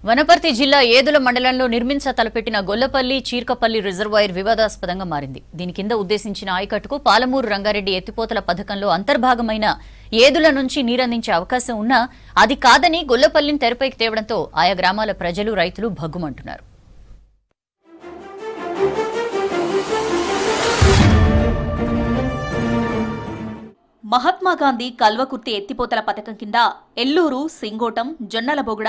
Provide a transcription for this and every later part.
వనపర్తి జిల్లా ఏదుల మండలంలో నిర్మించ తలపెట్టిన గొల్లపల్లి చీర్కపల్లి రిజర్వాయర్ వివాదాస్పదంగా మారింది. దీని కింద ఉద్దేశించిన ఆయకట్టుకు పాలమూరు రంగారెడ్డి ఎత్తిపోతల పథకంలో అంతర్భాగమైన ఏదుల నుంచి నీరందించే అవకాశం ఉన్నా అది కాదని గొల్లపల్లిని తెరపైకి తేవడంతో ఆయా గ్రామాల ప్రజలు, రైతులు భగ్గుమంటున్నారు. మహాత్మాగాంధీ కల్వకుర్తి ఎత్తిపోతల పథకం కింద ఎల్లూరు, సింగోటం, జొన్నలబొగుడ,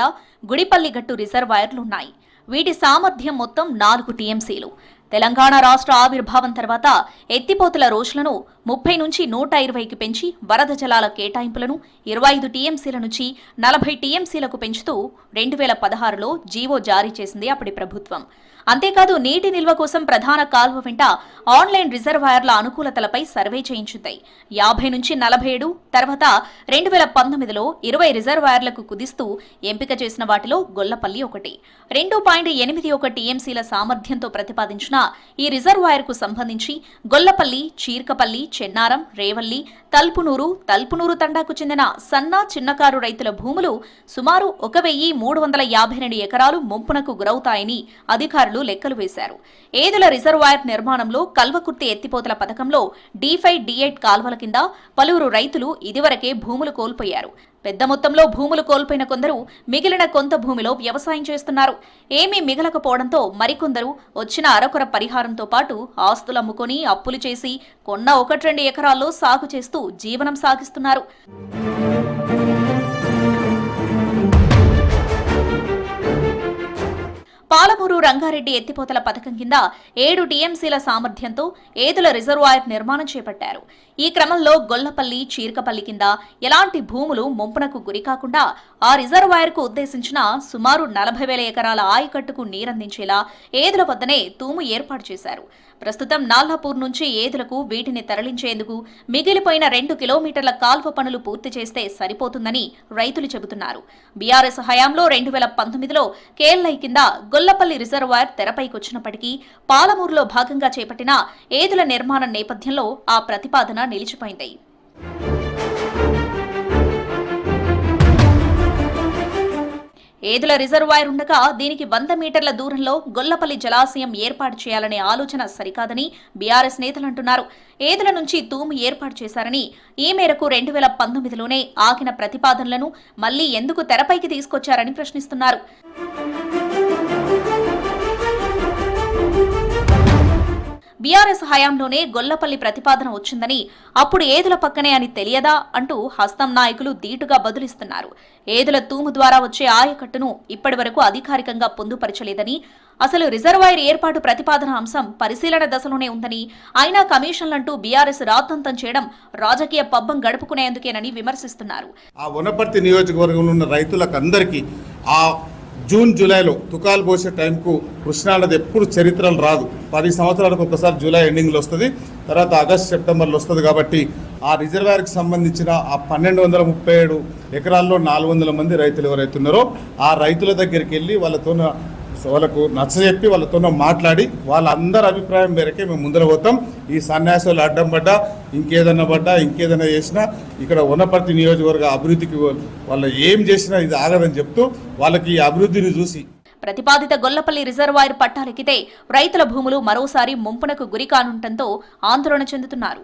గుడిపల్లిగట్టు రిజర్వాయర్లున్నాయి. వీటి సామర్థ్యం మొత్తం 4 టీఎంసీలు. తెలంగాణ రాష్ట్ర ఆవిర్భావం తర్వాత ఎత్తిపోతల రోజులను 30 నుంచి 120కి పెంచి వరద జలాల కేటాయింపులను 25 టీఎంసీల నుంచి 40 టీఎంసీలకు పెంచుతూ 2016లో జీవో జారీ చేసింది అప్పటి ప్రభుత్వం. అంతేకాదు నీటి నిల్వ కోసం ప్రధాన కాల్వ వెంట ఆన్లైన్ రిజర్వాయర్ల అనుకూలతలపై సర్వే చేయించింది. 50 నుంచి 47, తర్వాత 2019లో 20 రిజర్వాయర్లకు కుదిస్తూ ఎంపిక చేసిన వాటిలో గొల్లపల్లి ఒకటి. 2.81 టీఎంసీల సామర్థ్యంతో ప్రతిపాదించిన ఈ రిజర్వాయర్కు సంబంధించి గొల్లపల్లి, చీర్కపల్లి, చెన్నారం, రేవల్లి, తల్పునూరు తండాకు చెందిన సన్న, చిన్నకారు రైతుల భూములు సుమారు 1352 ఎకరాలు ముంపునకు గురవుతాయని అధికారులు లెక్కలు వేశారు. ఏదుల రిజర్వాయర్ నిర్మాణంలో కల్వకుర్తి ఎత్తిపోతల పథకంలో D5, D8 కాల్వల కింద పలువురు రైతులు ఇదివరకే భూములు కోల్పోయారు. పెద్ద మొత్తంలో భూములు కోల్పోయిన కొందరు మిగిలిన కొంత భూమిలో వ్యవసాయం చేస్తున్నారు. ఏమీ మిగలకపోవడంతో మరికొందరు వచ్చిన అరకొర పరిహారంతో పాటు ఆస్తులు అమ్ముకొని అప్పులు చేసి కొన్న 1-2 ఎకరాల్లో సాగు చేస్తూ జీవనం సాగిస్తున్నారు. పాలమూరు రంగారెడ్డి ఎత్తిపోతల పథకం కింద 7 టీఎంసీల సామర్థ్యంతో ఏదుల రిజర్వాయర్ నిర్మాణం చేపట్టారు. ఈ క్రమంలో గొల్లపల్లి, చీర్కపల్లి కింద ఎలాంటి భూములు ముంపునకు గురికాకుండా ఆ రిజర్వాయర్కు ఉద్దేశించిన సుమారు 40,000 ఎకరాల ఆయకట్టుకు నీరందించేలా ఏదుల వద్దనే తూము ఏర్పాటు చేశారు. ప్రస్తుతం నాల్లాపూర్ నుంచి ఏదులకు వీటిని తరలించేందుకు మిగిలిపోయిన 2 కిలోమీటర్ల కాల్వ పనులు పూర్తి చేస్తే సరిపోతుందని రైతులు చెబుతున్నారు. బీఆర్ఎస్ హయాంలో 2019లో కేఎల్ఐ కింద గొల్లపల్లి రిజర్వాయర్ తెరపైకొచ్చినప్పటికీ పాలమూరులో భాగంగా చేపట్టిన ఏదుల నిర్మాణం నేపథ్యంలో ఆ ప్రతిపాదన నిలిచిపోయింది. ఏదుల రిజర్వాయర్ ఉండగా దీనికి 100 మీటర్ల దూరంలో గొల్లపల్లి జలాశయం ఏర్పాటు చేయాలనే ఆలోచన సరికాదని బీఆర్ఎస్ నేతలు అంటున్నారు. ఏదుల నుంచి తూము ఏర్పాటు చేశారని, ఈ మేరకు 2019లోనే ఆగిన ప్రతిపాదనలను మళ్లీ ఎందుకు తెరపైకి తీసుకొచ్చారని ప్రశ్నిస్తున్నారు. బీఆర్ఎస్ హయాంలోనే గొల్లపల్లి ప్రతిపాదన వచ్చిందని, అప్పుడు ఏదుల పక్కనే అని తెలియదా అంటూ హస్తం నాయకులు ధీటుగా బదులిస్తున్నారు. ఏదుల తూము ద్వారా వచ్చే ఆయకట్టును ఇప్పటివరకు అధికారికంగా పొందుపరచలేదని, అసలు రిజర్వాయర్ ఏర్పాటు ప్రతిపాదన అంశం పరిశీలన దశలోనే ఉందని, అయినా కమిషన్లంటూ బీఆర్ఎస్ రాద్ధాంతం చేయడం రాజకీయ పబ్బం గడుపుకునేందుకేనని విమర్శిస్తున్నారు. ఆ వనపర్తి నియోజకవర్గంలో ఉన్న రైతులకందరికీ ఆ జూన్, జూలైలో తుకాలు పోసే టైంకు కృష్ణానది ఎప్పుడు చరిత్రలు రాదు. 10 సంవత్సరాలకు ఒకసారి జూలై ఎండింగ్లో వస్తుంది, తర్వాత ఆగస్టు, సెప్టెంబర్లో వస్తుంది. కాబట్టి ఆ రిజర్వాయర్కి సంబంధించిన ఆ 1237 ఎకరాల్లో 400 మంది రైతులు ఎవరైతే ఉన్నారో ఆ రైతుల దగ్గరికి వెళ్ళి వాళ్ళకు నచ్చజెప్పి వాళ్ళతో మాట్లాడి వాళ్ళందరి అభిప్రాయం మేరకే మేము ముందర పోతాం. ఈ సన్యాసాలు అడ్డం పడ్డా, ఇంకేదైనా చేసినా ఇక్కడ వనపర్తి నియోజకవర్గ అభివృద్ధికి వాళ్ళు ఏం చేసినా ఇది ఆగదని చెప్తూ వాళ్ళకి ఈ అభివృద్ధిని చూసి ప్రతిపాదిత గొల్లపల్లి రిజర్వాయర్ పట్టాలెక్కితే రైతుల భూములు మరోసారి ముంపునకు గురి కానుండటంతో ఆందోళన చెందుతున్నారు.